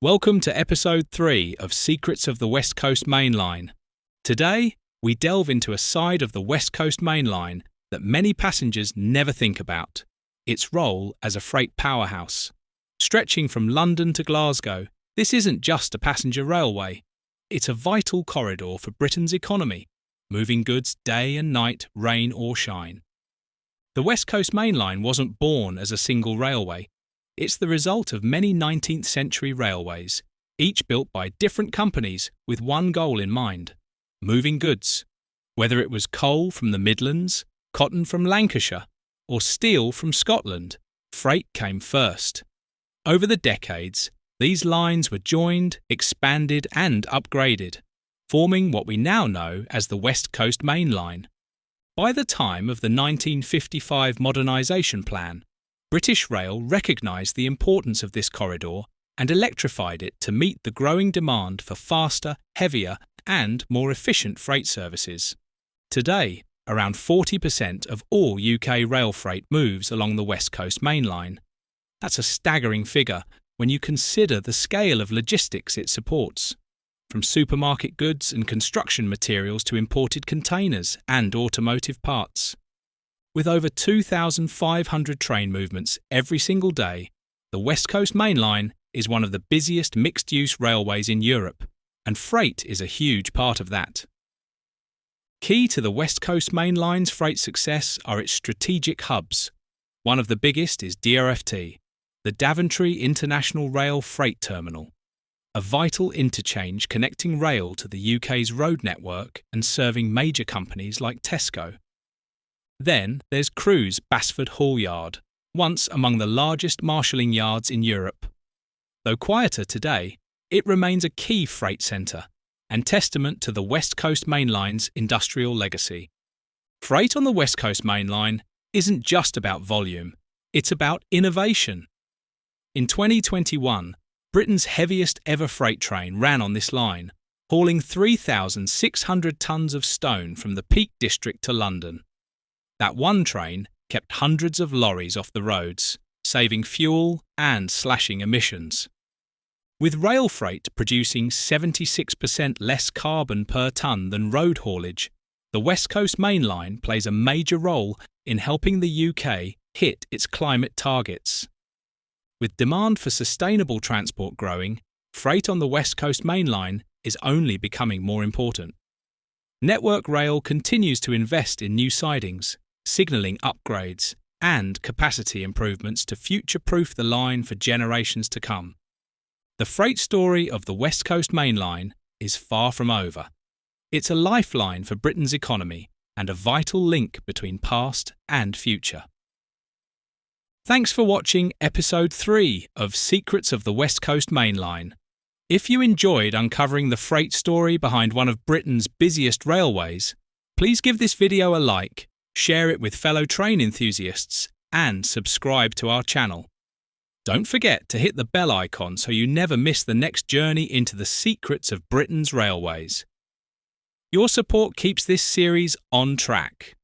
Welcome to episode 3 of Secrets of the West Coast Main Line. Today, we delve into a side of the West Coast Main Line that many passengers never think about: its role as a freight powerhouse. Stretching from London to Glasgow, this isn't just a passenger railway. It's a vital corridor for Britain's economy, moving goods day and night, rain or shine. The West Coast Main Line wasn't born as a single railway. It's the result of many 19th century railways, each built by different companies with one goal in mind: moving goods. Whether it was coal from the Midlands, cotton from Lancashire, or steel from Scotland, freight came first. Over the decades, these lines were joined, expanded and upgraded, forming what we now know as the West Coast Main Line. By the time of the 1955 modernisation plan, British Rail recognised the importance of this corridor and electrified it to meet the growing demand for faster, heavier and more efficient freight services. Today, around 40% of all UK rail freight moves along the West Coast Main Line. That's a staggering figure when you consider the scale of logistics it supports, from supermarket goods and construction materials to imported containers and automotive parts. With over 2,500 train movements every single day, the West Coast Main Line is one of the busiest mixed-use railways in Europe, and freight is a huge part of that. Key to the West Coast Main Line's freight success are its strategic hubs. One of the biggest is DIRFT, the Daventry International Rail Freight Terminal, a vital interchange connecting rail to the UK's road network and serving major companies like Tesco. Then there's Crewe's Basford Hall Yard, once among the largest marshalling yards in Europe. Though quieter today, it remains a key freight centre and testament to the West Coast Main Line's industrial legacy. Freight on the West Coast Main Line isn't just about volume, it's about innovation. In 2021, Britain's heaviest ever freight train ran on this line, hauling 3,600 tonnes of stone from the Peak District to London. That one train kept hundreds of lorries off the roads, saving fuel and slashing emissions. With rail freight producing 76% less carbon per tonne than road haulage, the West Coast Main Line plays a major role in helping the UK hit its climate targets. With demand for sustainable transport growing, freight on the West Coast Main Line is only becoming more important. Network Rail continues to invest in new sidings, signalling upgrades and capacity improvements to future-proof the line for generations to come. The freight story of the West Coast Main Line is far from over. It's a lifeline for Britain's economy and a vital link between past and future. Thanks for watching episode 3 of Secrets of the West Coast Main Line. If you enjoyed uncovering the freight story behind one of Britain's busiest railways, please give this video a like, share it with fellow train enthusiasts, and subscribe to our channel. Don't forget to hit the bell icon so you never miss the next journey into the secrets of Britain's railways. Your support keeps this series on track.